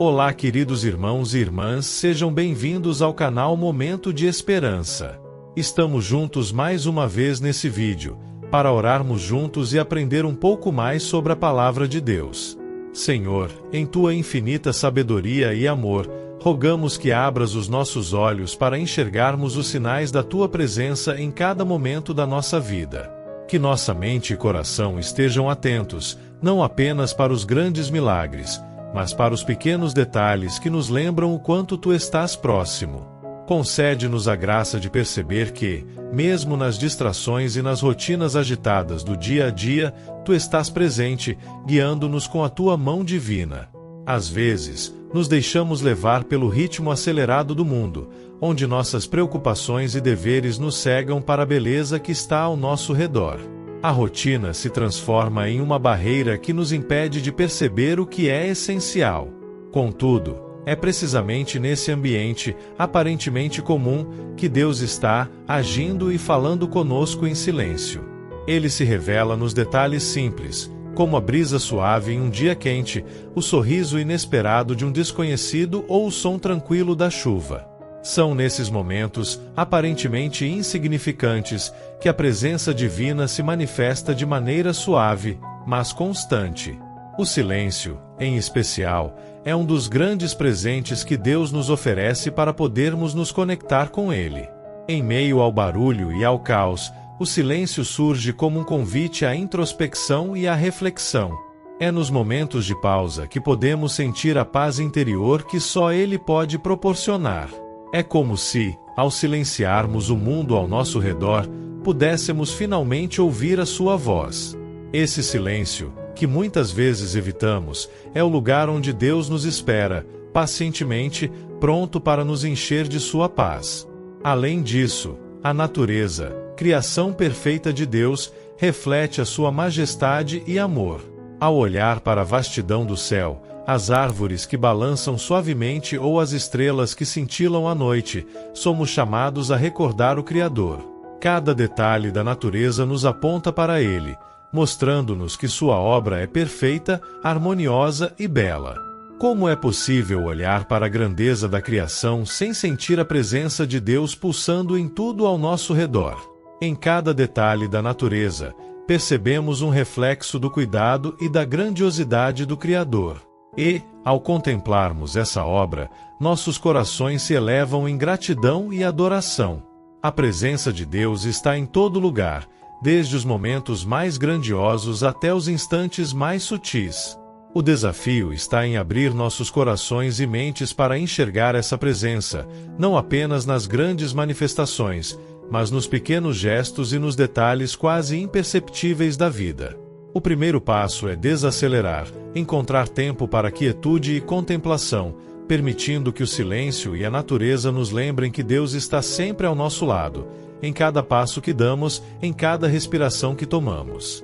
Olá, queridos irmãos e irmãs, sejam bem-vindos ao canal Momento de Esperança. Estamos juntos mais uma vez nesse vídeo, para orarmos juntos e aprender um pouco mais sobre a Palavra de Deus. Senhor, em Tua infinita sabedoria e amor, rogamos que abras os nossos olhos para enxergarmos os sinais da Tua presença em cada momento da nossa vida. Que nossa mente e coração estejam atentos, não apenas para os grandes milagres, mas para os pequenos detalhes que nos lembram o quanto Tu estás próximo. Concede-nos a graça de perceber que, mesmo nas distrações e nas rotinas agitadas do dia a dia, Tu estás presente, guiando-nos com a Tua mão divina. Às vezes, nos deixamos levar pelo ritmo acelerado do mundo, onde nossas preocupações e deveres nos cegam para a beleza que está ao nosso redor. A rotina se transforma em uma barreira que nos impede de perceber o que é essencial. Contudo, é precisamente nesse ambiente, aparentemente comum, que Deus está agindo e falando conosco em silêncio. Ele se revela nos detalhes simples, como a brisa suave em um dia quente, o sorriso inesperado de um desconhecido ou o som tranquilo da chuva. São nesses momentos, aparentemente insignificantes, que a presença divina se manifesta de maneira suave, mas constante. O silêncio, em especial, é um dos grandes presentes que Deus nos oferece para podermos nos conectar com Ele. Em meio ao barulho e ao caos, o silêncio surge como um convite à introspecção e à reflexão. É nos momentos de pausa que podemos sentir a paz interior que só Ele pode proporcionar. É como se, ao silenciarmos o mundo ao nosso redor, pudéssemos finalmente ouvir a Sua voz. Esse silêncio, que muitas vezes evitamos, é o lugar onde Deus nos espera, pacientemente, pronto para nos encher de Sua paz. Além disso, a natureza, criação perfeita de Deus, reflete a Sua majestade e amor. Ao olhar para a vastidão do céu, as árvores que balançam suavemente ou as estrelas que cintilam à noite, somos chamados a recordar o Criador. Cada detalhe da natureza nos aponta para Ele, mostrando-nos que Sua obra é perfeita, harmoniosa e bela. Como é possível olhar para a grandeza da criação sem sentir a presença de Deus pulsando em tudo ao nosso redor? Em cada detalhe da natureza, percebemos um reflexo do cuidado e da grandiosidade do Criador. E, ao contemplarmos essa obra, nossos corações se elevam em gratidão e adoração. A presença de Deus está em todo lugar, desde os momentos mais grandiosos até os instantes mais sutis. O desafio está em abrir nossos corações e mentes para enxergar essa presença, não apenas nas grandes manifestações, mas nos pequenos gestos e nos detalhes quase imperceptíveis da vida. O primeiro passo é desacelerar, encontrar tempo para quietude e contemplação, permitindo que o silêncio e a natureza nos lembrem que Deus está sempre ao nosso lado, em cada passo que damos, em cada respiração que tomamos.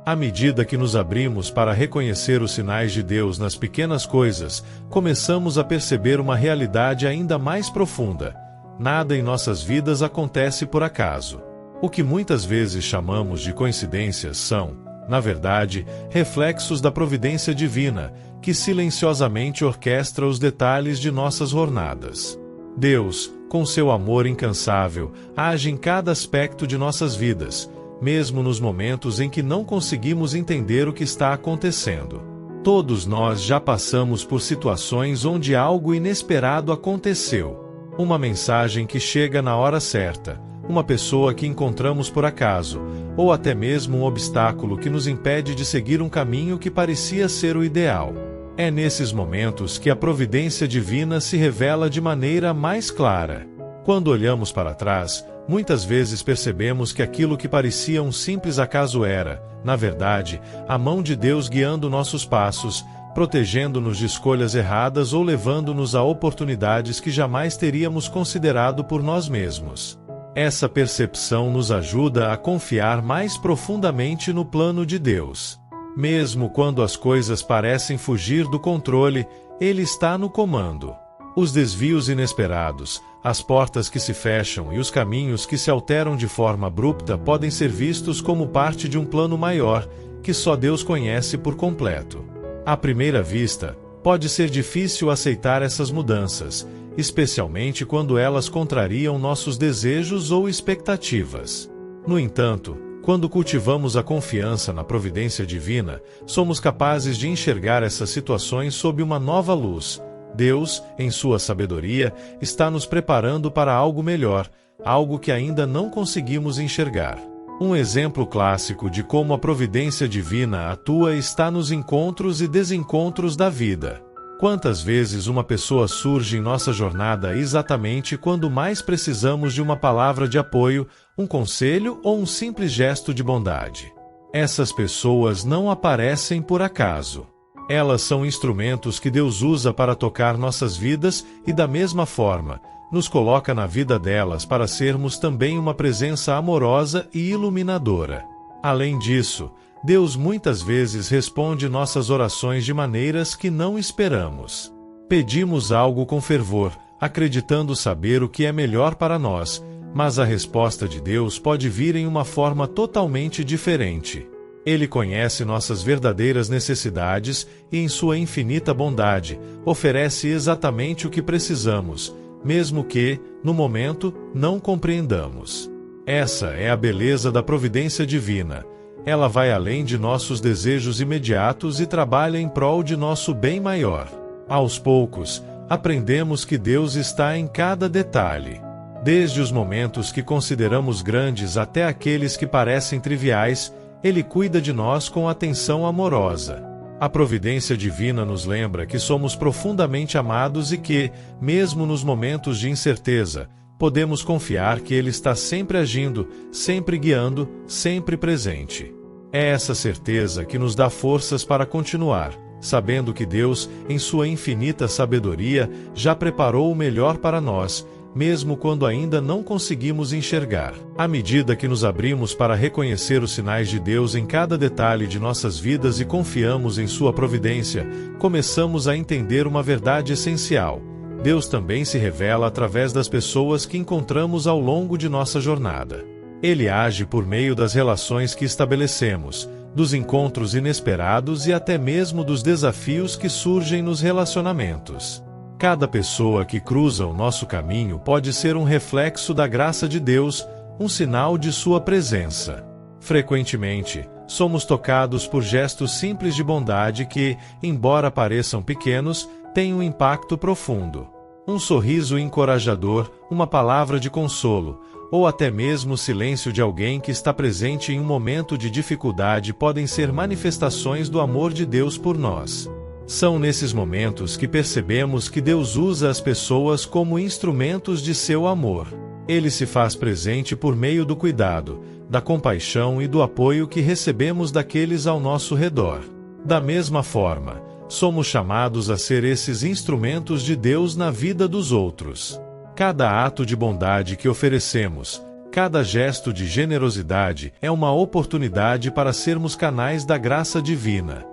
À medida que nos abrimos para reconhecer os sinais de Deus nas pequenas coisas, começamos a perceber uma realidade ainda mais profunda. Nada em nossas vidas acontece por acaso. O que muitas vezes chamamos de coincidências são, na verdade, reflexos da providência divina, que silenciosamente orquestra os detalhes de nossas jornadas. Deus, com seu amor incansável, age em cada aspecto de nossas vidas, mesmo nos momentos em que não conseguimos entender o que está acontecendo. Todos nós já passamos por situações onde algo inesperado aconteceu. Uma mensagem que chega na hora certa, uma pessoa que encontramos por acaso, ou até mesmo um obstáculo que nos impede de seguir um caminho que parecia ser o ideal. É nesses momentos que a providência divina se revela de maneira mais clara. Quando olhamos para trás, muitas vezes percebemos que aquilo que parecia um simples acaso era, na verdade, a mão de Deus guiando nossos passos, protegendo-nos de escolhas erradas ou levando-nos a oportunidades que jamais teríamos considerado por nós mesmos. Essa percepção nos ajuda a confiar mais profundamente no plano de Deus. Mesmo quando as coisas parecem fugir do controle, Ele está no comando. Os desvios inesperados, as portas que se fecham e os caminhos que se alteram de forma abrupta podem ser vistos como parte de um plano maior, que só Deus conhece por completo. À primeira vista, Pode ser difícil aceitar essas mudanças, especialmente quando elas contrariam nossos desejos ou expectativas. No entanto, quando cultivamos a confiança na providência divina, somos capazes de enxergar essas situações sob uma nova luz. Deus, em sua sabedoria, está nos preparando para algo melhor, algo que ainda não conseguimos enxergar. Um exemplo clássico de como a providência divina atua está nos encontros e desencontros da vida. Quantas vezes uma pessoa surge em nossa jornada exatamente quando mais precisamos de uma palavra de apoio, um conselho ou um simples gesto de bondade? Essas pessoas não aparecem por acaso. Elas são instrumentos que Deus usa para tocar nossas vidas e, da mesma forma, nos coloca na vida delas para sermos também uma presença amorosa e iluminadora. Além disso, Deus muitas vezes responde nossas orações de maneiras que não esperamos. Pedimos algo com fervor, acreditando saber o que é melhor para nós, mas a resposta de Deus pode vir em uma forma totalmente diferente. Ele conhece nossas verdadeiras necessidades e, em sua infinita bondade, oferece exatamente o que precisamos, mesmo que, no momento, não compreendamos. Essa é a beleza da providência divina. Ela vai além de nossos desejos imediatos e trabalha em prol de nosso bem maior. Aos poucos, aprendemos que Deus está em cada detalhe. Desde os momentos que consideramos grandes até aqueles que parecem triviais, Ele cuida de nós com atenção amorosa. A providência divina nos lembra que somos profundamente amados e que, mesmo nos momentos de incerteza, podemos confiar que Ele está sempre agindo, sempre guiando, sempre presente. É essa certeza que nos dá forças para continuar, sabendo que Deus, em sua infinita sabedoria, já preparou o melhor para nós, mesmo quando ainda não conseguimos enxergar. À medida que nos abrimos para reconhecer os sinais de Deus em cada detalhe de nossas vidas e confiamos em sua providência, começamos a entender uma verdade essencial. Deus também se revela através das pessoas que encontramos ao longo de nossa jornada. Ele age por meio das relações que estabelecemos, dos encontros inesperados e até mesmo dos desafios que surgem nos relacionamentos. Cada pessoa que cruza o nosso caminho pode ser um reflexo da graça de Deus, um sinal de sua presença. Frequentemente, somos tocados por gestos simples de bondade que, embora pareçam pequenos, têm um impacto profundo. Um sorriso encorajador, uma palavra de consolo, ou até mesmo o silêncio de alguém que está presente em um momento de dificuldade podem ser manifestações do amor de Deus por nós. São nesses momentos que percebemos que Deus usa as pessoas como instrumentos de seu amor. Ele se faz presente por meio do cuidado, da compaixão e do apoio que recebemos daqueles ao nosso redor. Da mesma forma, somos chamados a ser esses instrumentos de Deus na vida dos outros. Cada ato de bondade que oferecemos, cada gesto de generosidade é uma oportunidade para sermos canais da graça divina.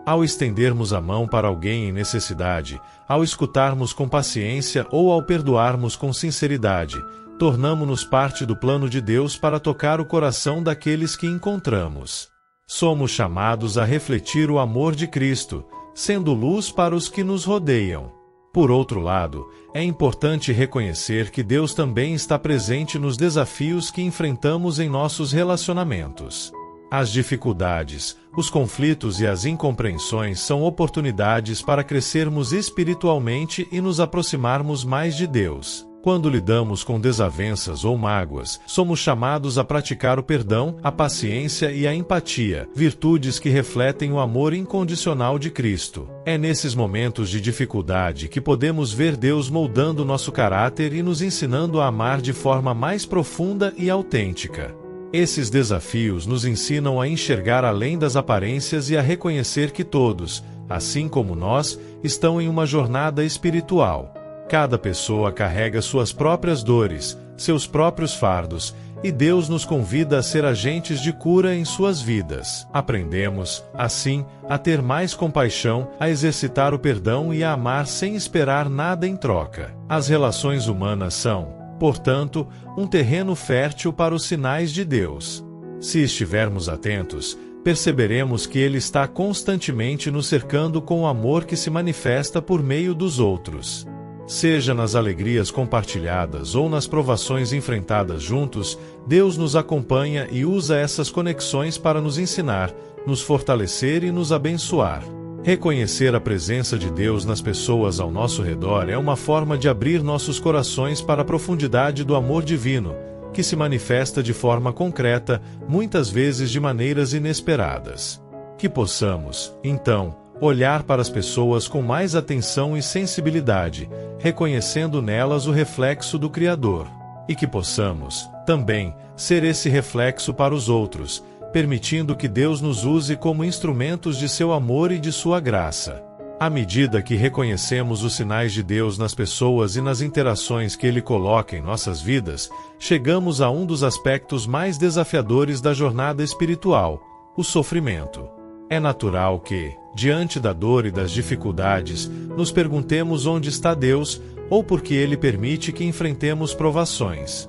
Ao estendermos a mão para alguém em necessidade, ao escutarmos com paciência ou ao perdoarmos com sinceridade, tornamo-nos parte do plano de Deus para tocar o coração daqueles que encontramos. Somos chamados a refletir o amor de Cristo, sendo luz para os que nos rodeiam. Por outro lado, é importante reconhecer que Deus também está presente nos desafios que enfrentamos em nossos relacionamentos. As dificuldades, os conflitos e as incompreensões são oportunidades para crescermos espiritualmente e nos aproximarmos mais de Deus. Quando lidamos com desavenças ou mágoas, somos chamados a praticar o perdão, a paciência e a empatia, virtudes que refletem o amor incondicional de Cristo. É nesses momentos de dificuldade que podemos ver Deus moldando nosso caráter e nos ensinando a amar de forma mais profunda e autêntica. Esses desafios nos ensinam a enxergar além das aparências e a reconhecer que todos, assim como nós, estão em uma jornada espiritual. Cada pessoa carrega suas próprias dores, seus próprios fardos, e Deus nos convida a ser agentes de cura em suas vidas. Aprendemos, assim, a ter mais compaixão, a exercitar o perdão e a amar sem esperar nada em troca. As relações humanas são, portanto, um terreno fértil para os sinais de Deus. Se estivermos atentos, perceberemos que Ele está constantemente nos cercando com o amor que se manifesta por meio dos outros. Seja nas alegrias compartilhadas ou nas provações enfrentadas juntos, Deus nos acompanha e usa essas conexões para nos ensinar, nos fortalecer e nos abençoar. Reconhecer a presença de Deus nas pessoas ao nosso redor é uma forma de abrir nossos corações para a profundidade do amor divino, que se manifesta de forma concreta, muitas vezes de maneiras inesperadas. Que possamos, então, olhar para as pessoas com mais atenção e sensibilidade, reconhecendo nelas o reflexo do Criador. E que possamos, também, ser esse reflexo para os outros, permitindo que Deus nos use como instrumentos de seu amor e de sua graça. À medida que reconhecemos os sinais de Deus nas pessoas e nas interações que Ele coloca em nossas vidas, chegamos a um dos aspectos mais desafiadores da jornada espiritual, o sofrimento. É natural que, diante da dor e das dificuldades, nos perguntemos onde está Deus, ou por que Ele permite que enfrentemos provações.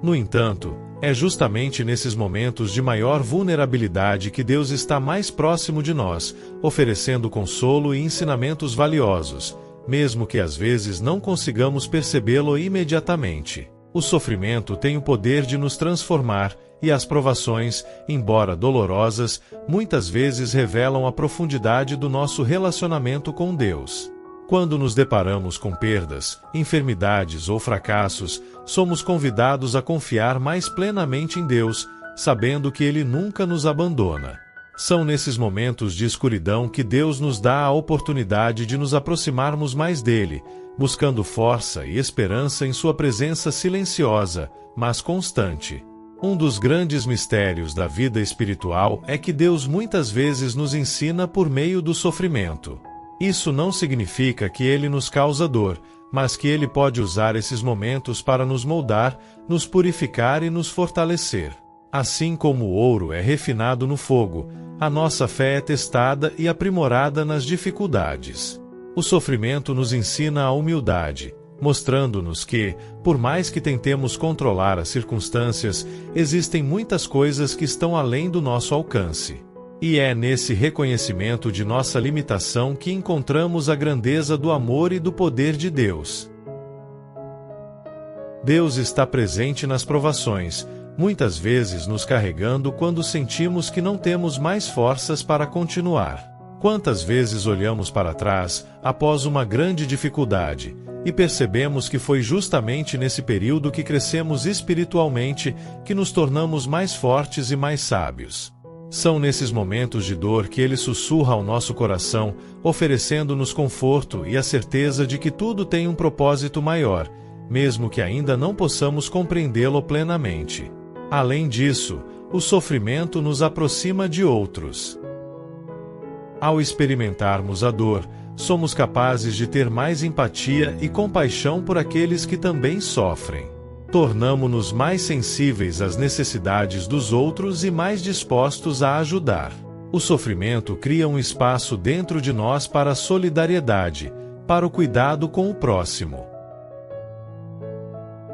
No entanto, é justamente nesses momentos de maior vulnerabilidade que Deus está mais próximo de nós, oferecendo consolo e ensinamentos valiosos, mesmo que às vezes não consigamos percebê-lo imediatamente. O sofrimento tem o poder de nos transformar, e as provações, embora dolorosas, muitas vezes revelam a profundidade do nosso relacionamento com Deus. Quando nos deparamos com perdas, enfermidades ou fracassos, somos convidados a confiar mais plenamente em Deus, sabendo que Ele nunca nos abandona. São nesses momentos de escuridão que Deus nos dá a oportunidade de nos aproximarmos mais dele, buscando força e esperança em sua presença silenciosa, mas constante. Um dos grandes mistérios da vida espiritual é que Deus muitas vezes nos ensina por meio do sofrimento. Isso não significa que Ele nos causa dor, mas que Ele pode usar esses momentos para nos moldar, nos purificar e nos fortalecer. Assim como o ouro é refinado no fogo, a nossa fé é testada e aprimorada nas dificuldades. O sofrimento nos ensina a humildade, mostrando-nos que, por mais que tentemos controlar as circunstâncias, existem muitas coisas que estão além do nosso alcance. E é nesse reconhecimento de nossa limitação que encontramos a grandeza do amor e do poder de Deus. Deus está presente nas provações, muitas vezes nos carregando quando sentimos que não temos mais forças para continuar. Quantas vezes olhamos para trás, após uma grande dificuldade, e percebemos que foi justamente nesse período que crescemos espiritualmente, que nos tornamos mais fortes e mais sábios. São nesses momentos de dor que Ele sussurra ao nosso coração, oferecendo-nos conforto e a certeza de que tudo tem um propósito maior, mesmo que ainda não possamos compreendê-lo plenamente. Além disso, o sofrimento nos aproxima de outros. Ao experimentarmos a dor, somos capazes de ter mais empatia e compaixão por aqueles que também sofrem. Tornamo-nos mais sensíveis às necessidades dos outros e mais dispostos a ajudar. O sofrimento cria um espaço dentro de nós para a solidariedade, para o cuidado com o próximo.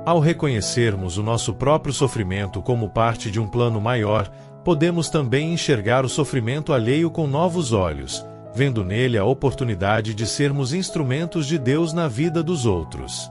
Ao reconhecermos o nosso próprio sofrimento como parte de um plano maior, podemos também enxergar o sofrimento alheio com novos olhos, vendo nele a oportunidade de sermos instrumentos de Deus na vida dos outros.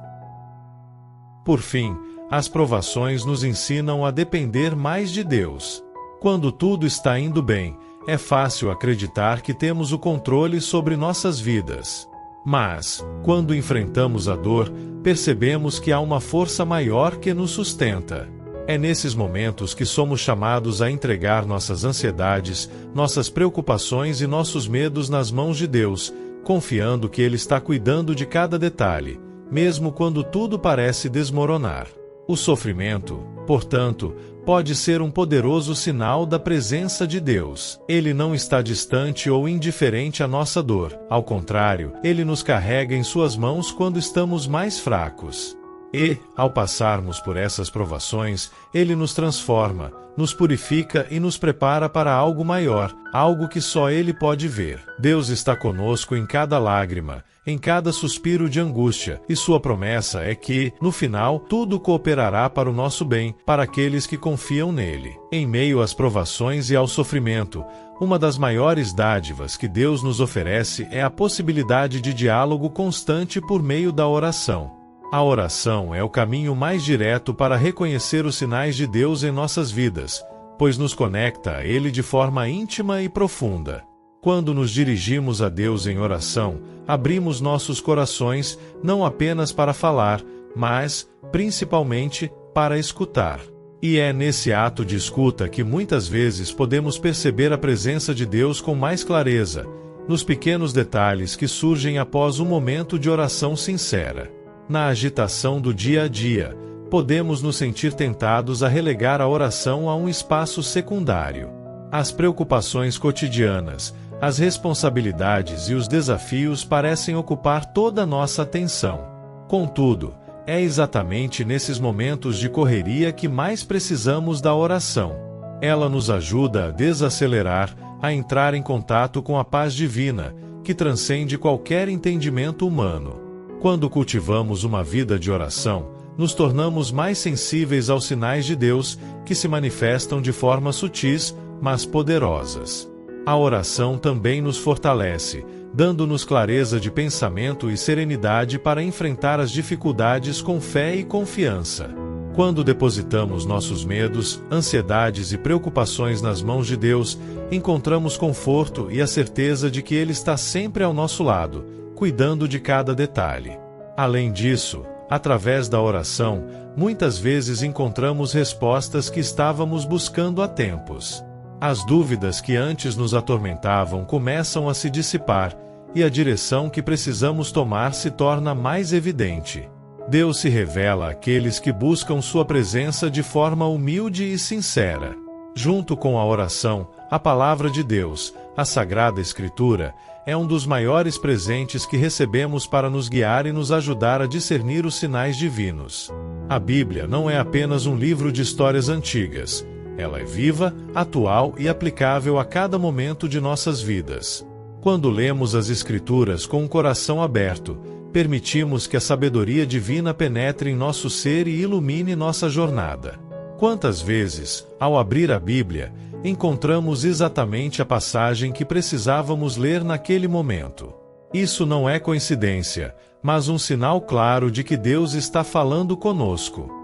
Por fim, as provações nos ensinam a depender mais de Deus. Quando tudo está indo bem, é fácil acreditar que temos o controle sobre nossas vidas. Mas, quando enfrentamos a dor, percebemos que há uma força maior que nos sustenta. É nesses momentos que somos chamados a entregar nossas ansiedades, nossas preocupações e nossos medos nas mãos de Deus, confiando que Ele está cuidando de cada detalhe, mesmo quando tudo parece desmoronar. O sofrimento, portanto, pode ser um poderoso sinal da presença de Deus. Ele não está distante ou indiferente à nossa dor. Ao contrário, Ele nos carrega em suas mãos quando estamos mais fracos. E, ao passarmos por essas provações, Ele nos transforma, nos purifica e nos prepara para algo maior, algo que só Ele pode ver. Deus está conosco em cada lágrima, em cada suspiro de angústia, e sua promessa é que, no final, tudo cooperará para o nosso bem, para aqueles que confiam nele. Em meio às provações e ao sofrimento, uma das maiores dádivas que Deus nos oferece é a possibilidade de diálogo constante por meio da oração. A oração é o caminho mais direto para reconhecer os sinais de Deus em nossas vidas, pois nos conecta a Ele de forma íntima e profunda. Quando nos dirigimos a Deus em oração, abrimos nossos corações não apenas para falar, mas, principalmente, para escutar. E é nesse ato de escuta que muitas vezes podemos perceber a presença de Deus com mais clareza, nos pequenos detalhes que surgem após um momento de oração sincera. Na agitação do dia a dia, podemos nos sentir tentados a relegar a oração a um espaço secundário. As preocupações cotidianas, as responsabilidades e os desafios parecem ocupar toda a nossa atenção. Contudo, é exatamente nesses momentos de correria que mais precisamos da oração. Ela nos ajuda a desacelerar, a entrar em contato com a paz divina, que transcende qualquer entendimento humano. Quando cultivamos uma vida de oração, nos tornamos mais sensíveis aos sinais de Deus, que se manifestam de formas sutis, mas poderosas. A oração também nos fortalece, dando-nos clareza de pensamento e serenidade para enfrentar as dificuldades com fé e confiança. Quando depositamos nossos medos, ansiedades e preocupações nas mãos de Deus, encontramos conforto e a certeza de que Ele está sempre ao nosso lado, cuidando de cada detalhe. Além disso, através da oração, muitas vezes encontramos respostas que estávamos buscando há tempos. As dúvidas que antes nos atormentavam começam a se dissipar, e a direção que precisamos tomar se torna mais evidente. Deus se revela àqueles que buscam sua presença de forma humilde e sincera. Junto com a oração, a palavra de Deus, a Sagrada Escritura, é um dos maiores presentes que recebemos para nos guiar e nos ajudar a discernir os sinais divinos. A Bíblia não é apenas um livro de histórias antigas. Ela é viva, atual e aplicável a cada momento de nossas vidas. Quando lemos as Escrituras com um coração aberto, permitimos que a sabedoria divina penetre em nosso ser e ilumine nossa jornada. Quantas vezes, ao abrir a Bíblia, encontramos exatamente a passagem que precisávamos ler naquele momento? Isso não é coincidência, mas um sinal claro de que Deus está falando conosco.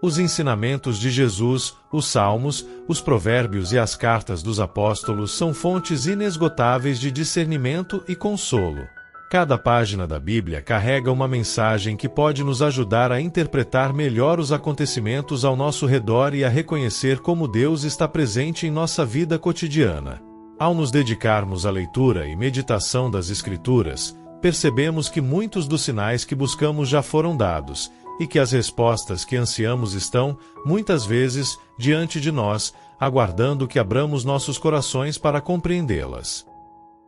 Os ensinamentos de Jesus, os Salmos, os Provérbios e as cartas dos apóstolos são fontes inesgotáveis de discernimento e consolo. Cada página da Bíblia carrega uma mensagem que pode nos ajudar a interpretar melhor os acontecimentos ao nosso redor e a reconhecer como Deus está presente em nossa vida cotidiana. Ao nos dedicarmos à leitura e meditação das Escrituras, percebemos que muitos dos sinais que buscamos já foram dados, e que as respostas que ansiamos estão, muitas vezes, diante de nós, aguardando que abramos nossos corações para compreendê-las.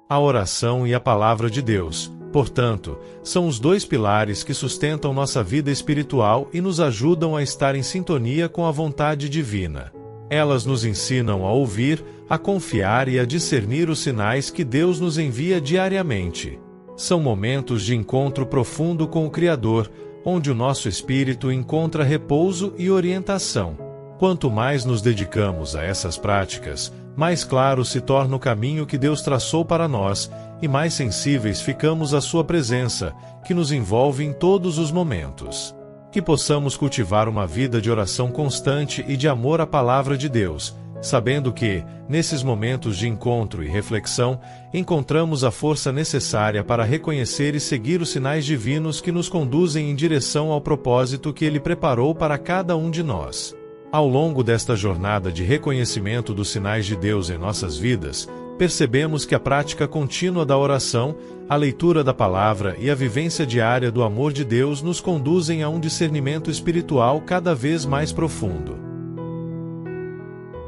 A oração e a palavra de Deus, portanto, são os dois pilares que sustentam nossa vida espiritual e nos ajudam a estar em sintonia com a vontade divina. Elas nos ensinam a ouvir, a confiar e a discernir os sinais que Deus nos envia diariamente. São momentos de encontro profundo com o Criador, onde o nosso espírito encontra repouso e orientação. Quanto mais nos dedicamos a essas práticas, mais claro se torna o caminho que Deus traçou para nós, e mais sensíveis ficamos à sua presença, que nos envolve em todos os momentos. Que possamos cultivar uma vida de oração constante e de amor à palavra de Deus, sabendo que, nesses momentos de encontro e reflexão, encontramos a força necessária para reconhecer e seguir os sinais divinos que nos conduzem em direção ao propósito que Ele preparou para cada um de nós. Ao longo desta jornada de reconhecimento dos sinais de Deus em nossas vidas, percebemos que a prática contínua da oração, a leitura da palavra e a vivência diária do amor de Deus nos conduzem a um discernimento espiritual cada vez mais profundo.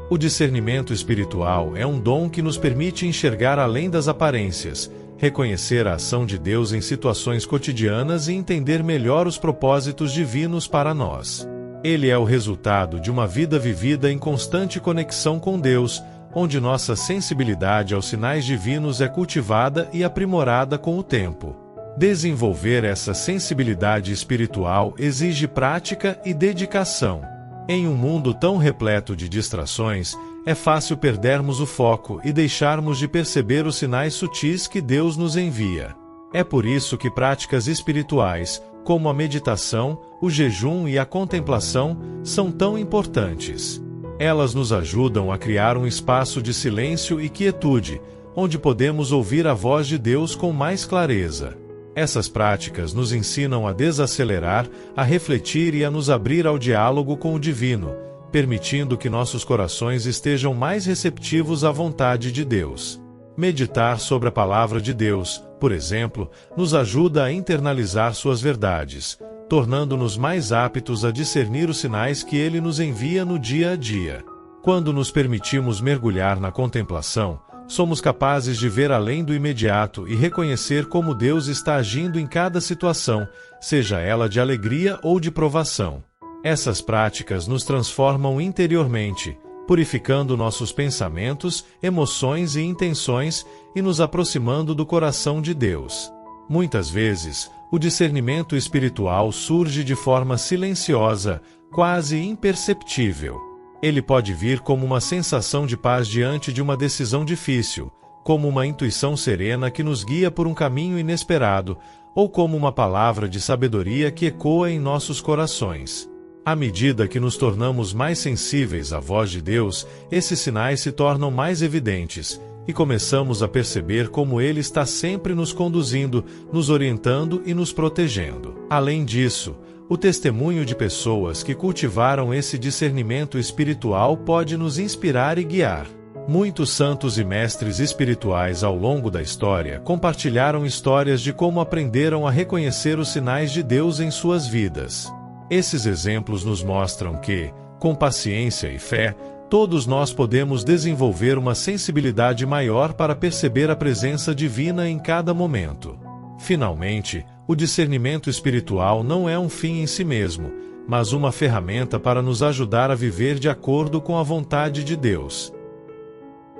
O discernimento espiritual é um dom que nos permite enxergar além das aparências, reconhecer a ação de Deus em situações cotidianas e entender melhor os propósitos divinos para nós. Ele é o resultado de uma vida vivida em constante conexão com Deus, onde nossa sensibilidade aos sinais divinos é cultivada e aprimorada com o tempo. Desenvolver essa sensibilidade espiritual exige prática e dedicação. Em um mundo tão repleto de distrações, é fácil perdermos o foco e deixarmos de perceber os sinais sutis que Deus nos envia. É por isso que práticas espirituais, como a meditação, o jejum e a contemplação, são tão importantes. Elas nos ajudam a criar um espaço de silêncio e quietude, onde podemos ouvir a voz de Deus com mais clareza. Essas práticas nos ensinam a desacelerar, a refletir e a nos abrir ao diálogo com o divino, permitindo que nossos corações estejam mais receptivos à vontade de Deus. Meditar sobre a palavra de Deus, por exemplo, nos ajuda a internalizar suas verdades, tornando-nos mais aptos a discernir os sinais que Ele nos envia no dia a dia. Quando nos permitimos mergulhar na contemplação, somos capazes de ver além do imediato e reconhecer como Deus está agindo em cada situação, seja ela de alegria ou de provação. Essas práticas nos transformam interiormente, purificando nossos pensamentos, emoções e intenções e nos aproximando do coração de Deus. Muitas vezes, o discernimento espiritual surge de forma silenciosa, quase imperceptível. Ele pode vir como uma sensação de paz diante de uma decisão difícil, como uma intuição serena que nos guia por um caminho inesperado, ou como uma palavra de sabedoria que ecoa em nossos corações. À medida que nos tornamos mais sensíveis à voz de Deus, esses sinais se tornam mais evidentes, e começamos a perceber como Ele está sempre nos conduzindo, nos orientando e nos protegendo. Além disso, o testemunho de pessoas que cultivaram esse discernimento espiritual pode nos inspirar e guiar. Muitos santos e mestres espirituais ao longo da história compartilharam histórias de como aprenderam a reconhecer os sinais de Deus em suas vidas. Esses exemplos nos mostram que, com paciência e fé, todos nós podemos desenvolver uma sensibilidade maior para perceber a presença divina em cada momento. Finalmente, o discernimento espiritual não é um fim em si mesmo, mas uma ferramenta para nos ajudar a viver de acordo com a vontade de Deus.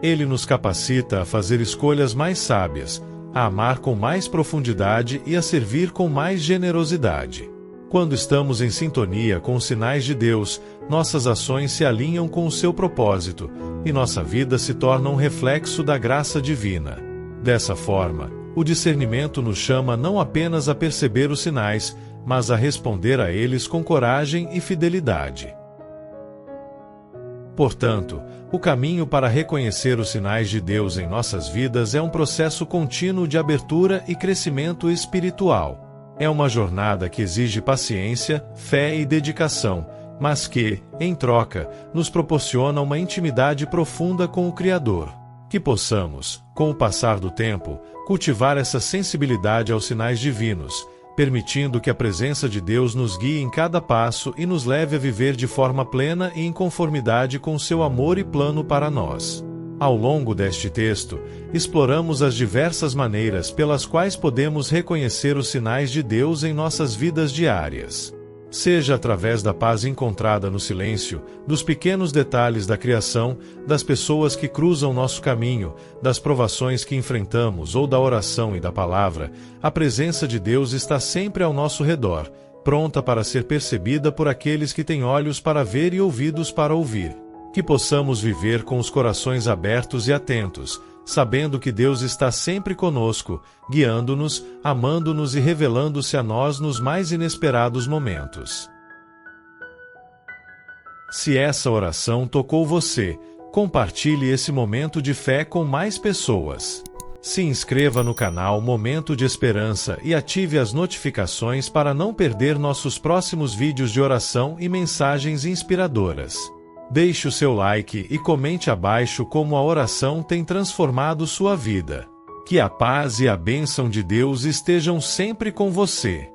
Ele nos capacita a fazer escolhas mais sábias, a amar com mais profundidade e a servir com mais generosidade. Quando estamos em sintonia com os sinais de Deus, nossas ações se alinham com o seu propósito, e nossa vida se torna um reflexo da graça divina. Dessa forma, o discernimento nos chama não apenas a perceber os sinais, mas a responder a eles com coragem e fidelidade. Portanto, o caminho para reconhecer os sinais de Deus em nossas vidas é um processo contínuo de abertura e crescimento espiritual. É uma jornada que exige paciência, fé e dedicação, mas que, em troca, nos proporciona uma intimidade profunda com o Criador. Que possamos, com o passar do tempo, cultivar essa sensibilidade aos sinais divinos, permitindo que a presença de Deus nos guie em cada passo e nos leve a viver de forma plena e em conformidade com seu amor e plano para nós. Ao longo deste texto, exploramos as diversas maneiras pelas quais podemos reconhecer os sinais de Deus em nossas vidas diárias. Seja através da paz encontrada no silêncio, dos pequenos detalhes da criação, das pessoas que cruzam nosso caminho, das provações que enfrentamos ou da oração e da palavra, a presença de Deus está sempre ao nosso redor, pronta para ser percebida por aqueles que têm olhos para ver e ouvidos para ouvir. Que possamos viver com os corações abertos e atentos, sabendo que Deus está sempre conosco, guiando-nos, amando-nos e revelando-se a nós nos mais inesperados momentos. Se essa oração tocou você, compartilhe esse momento de fé com mais pessoas. Se inscreva no canal Momento de Esperança e ative as notificações para não perder nossos próximos vídeos de oração e mensagens inspiradoras. Deixe o seu like e comente abaixo como a oração tem transformado sua vida. Que a paz e a bênção de Deus estejam sempre com você.